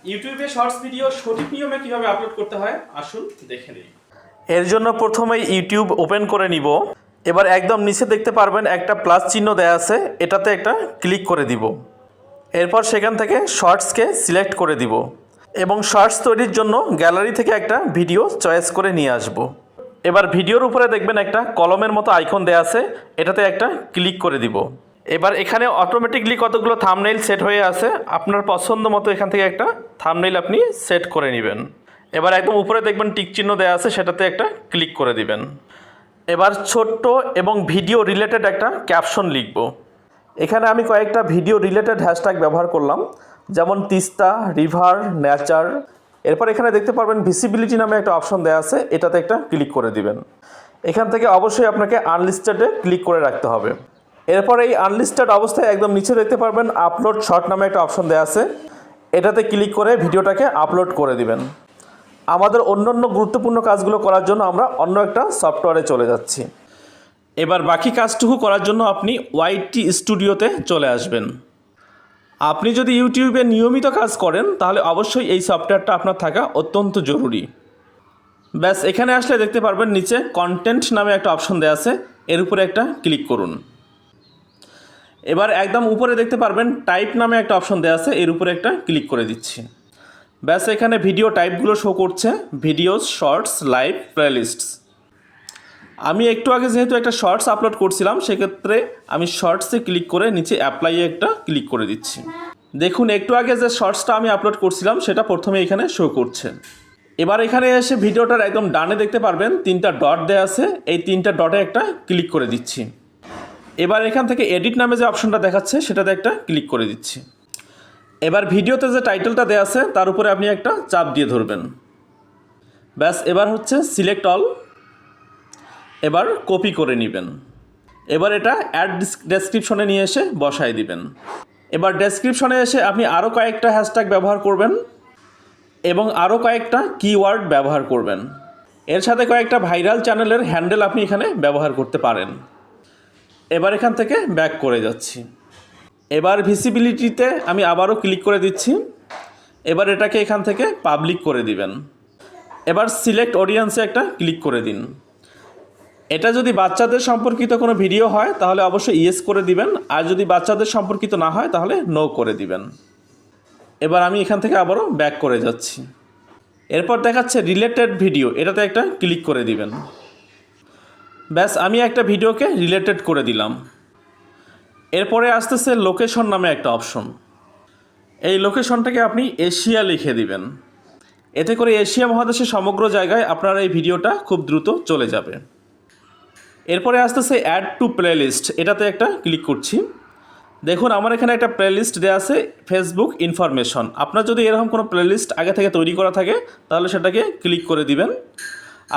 ইউটিউবে shorts video সঠিক নিয়মে কিভাবে আপলোড করতে হয় আসুন দেখে নিই। এর জন্য প্রথমে ইউটিউব ওপেন করে নিব। এবার একদম নিচে দেখতে পারবেন একটা প্লাস চিহ্ন দেয়া আছে, এটাতে একটা ক্লিক করে দিব। এরপর সেখান থেকে শর্টসকে সিলেক্ট করে দিব এবং শর্টস তৈরির জন্য গ্যালারি থেকে একটা ভিডিও চয়েস করে নিয়ে আসব। এবার ভিডিওর উপরে দেখবেন একটা কলমের মতো আইকন দেয়া আছে, এটাতে একটা ক্লিক করে দিব। এবার এখানে অটোমেটিকলি কতগুলো থাম্বনেইল সেট হয়ে আছে, আপনার পছন্দ মতো এখান থেকে একটা থাম্বনেইল আপনি সেট করে নেবেন। এবার একদম উপরে দেখবেন টিক চিহ্ন দেওয়া আছে, সেটাতে একটা ক্লিক করে দিবেন। এবার ছোট্ট এবং ভিডিও রিলেটেড একটা ক্যাপশন লিখব। এখানে আমি কয়েকটা ভিডিও রিলেটেড হ্যাশট্যাগ ব্যবহার করলাম, যেমন তিস্তা, রিভার, নেচার। এরপর এখানে দেখতে পারবেন ভিসিবিলিটি নামে একটা অপশন দেওয়া আছে, এটাতে একটা ক্লিক করে দিবেন। এখান থেকে অবশ্যই আপনাকে আনলিস্টেডে ক্লিক করে রাখতে হবে। এরপর এই আনলিস্টেড অবস্থায় একদম নিচে দেখতে পারবেন আপলোড শর্ট নামে একটা অপশন দেওয়া আছে, এটাতে ক্লিক করে ভিডিওটাকে আপলোড করে দিবেন। আমাদের অন্যান্য গুরুত্বপূর্ণ কাজগুলো করার জন্য আমরা অন্য একটা সফটওয়্যারে চলে যাচ্ছি। এবার বাকি কাজটুকু করার জন্য আপনি ওয়াইটি স্টুডিওতে চলে আসবেন। আপনি যদি ইউটিউবে নিয়মিত কাজ করেন তাহলে অবশ্যই এই সফটওয়্যারটা আপনার থাকা অত্যন্ত জরুরি। ব্যাস এখানে আসলে দেখতে পারবেন নিচে কন্টেন্ট নামে একটা অপশন দেওয়া আছে, এর উপরে একটা ক্লিক করুন। এবার একদম উপরে দেখতে পারবেন টাইপ নামে একটা অপশন দেওয়া আছে, এর উপরে একটা ক্লিক করে দিচ্ছি। ব্যাস এখানে ভিডিও টাইপগুলো শো করছে, ভিডিওস, শর্টস, লাইভ, প্লেলিস্টস। আমি একটু আগে যেহেতু একটা শর্টস আপলোড করছিলাম, সেক্ষেত্রে আমি শর্টসে ক্লিক করে নিচে অ্যাপ্লাইয়ে একটা ক্লিক করে দিচ্ছি। দেখুন একটু আগে যে শর্টসটা আমি আপলোড করছিলাম সেটা প্রথমে এখানে শো করছে। এবার এখানে এসে ভিডিওটার একদম ডানে দেখতে পারবেন তিনটা ডট দেওয়া আছে, এই তিনটা ডটে একটা ক্লিক করে দিচ্ছি। এবার এখান থেকে এডিট নামে যে অপশনটা দেখাচ্ছে সেটাতে একটা ক্লিক করে দিচ্ছি। এবার ভিডিওতে যে টাইটেলটা দেওয়া আছে তার উপরে আপনি একটা চাপ দিয়ে ধরবেন। ব্যাস এবার হচ্ছে সিলেক্ট অল, এবার কপি করে নেবেন। এবার এটা অ্যাড ডেসক্রিপশনে নিয়ে এসে বসায় দিবেন। এবার ডেসক্রিপশনে এসে আপনি আরও কয়েকটা হ্যাশট্যাগ ব্যবহার করবেন এবং আরও কয়েকটা কিওয়ার্ড ব্যবহার করবেন। এর সাথে কয়েকটা ভাইরাল চ্যানেলের হ্যান্ডেল আপনি এখানে ব্যবহার করতে পারেন। এবার এখান থেকে ব্যাক করে যাচ্ছি। এবার ভিসিবিলিটিতে আমি আবারও ক্লিক করে দিচ্ছি। এবার এটাকে এখান থেকে পাবলিক করে দিবেন। এবার সিলেক্ট অডিয়েন্সে একটা ক্লিক করে দিন। এটা যদি বাচ্চাদের সম্পর্কিত কোনো ভিডিও হয় তাহলে অবশ্যই ইয়েস করে দিবেন, আর যদি বাচ্চাদের সম্পর্কিত না হয় তাহলে নো করে দিবেন। এবার আমি এখান থেকে আবারও ব্যাক করে যাচ্ছি। এরপর দেখাচ্ছে রিলেটেড ভিডিও, এটাতে একটা ক্লিক করে দিবেন। ব্যাস আমি একটা ভিডিওকে রিলেটেড করে দিলাম। এরপরে আসতেছে লোকেশন নামে একটা অপশন। এই লোকেশনটাকে আপনি এশিয়া লিখে দিবেন। এতে করে এশিয়া মহাদেশের সমগ্র জায়গায় আপনার এই ভিডিওটা খুব দ্রুত চলে যাবে। এরপরে আসতেছে অ্যাড টু প্লেলিস্ট, এটাতে একটা ক্লিক করছি। দেখুন আমার এখানে একটা প্লেলিস্ট দেওয়া আছে ফেসবুক ইনফরমেশন। আপনার যদি এরকম কোনো প্লেলিস্ট আগে থেকে তৈরি করা থাকে তাহলে সেটাকে ক্লিক করে দিবেন।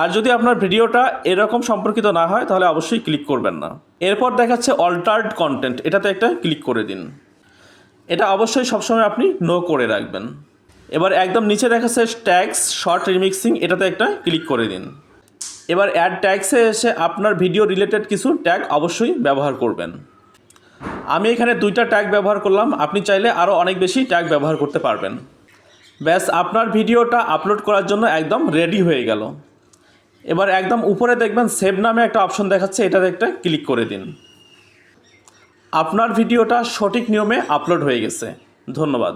আর যদি আপনার ভিডিওটা এরকম সম্পর্কিত না হয় তাহলে অবশ্যই ক্লিক করবেন না। এরপর দেখাচ্ছে অল্টার্ড কন্টেন্ট, এটাতে একটা ক্লিক করে দিন। এটা অবশ্যই সবসময় আপনি নো করে রাখবেন। এবার একদম নিচে দেখাচ্ছে ট্যাগস শর্ট রিমিক্সিং, এটাতে একটা ক্লিক করে দিন। এবার অ্যাড ট্যাগসে এসে আপনার ভিডিও রিলেটেড কিছু ট্যাগ অবশ্যই ব্যবহার করবেন। আমি এখানে 2টা ট্যাগ ব্যবহার করলাম, আপনি চাইলে আরও অনেক বেশি ট্যাগ ব্যবহার করতে পারবেন। ব্যাস আপনার ভিডিওটা আপলোড করার জন্য একদম রেডি হয়ে গেল। এবার একদম উপরে দেখবেন সেভ নামে একটা অপশন দেখাচ্ছে, এটাতে একটা ক্লিক করে দিন। আপনার ভিডিওটা সঠিক নিয়মে আপলোড হয়ে গেছে। ধন্যবাদ।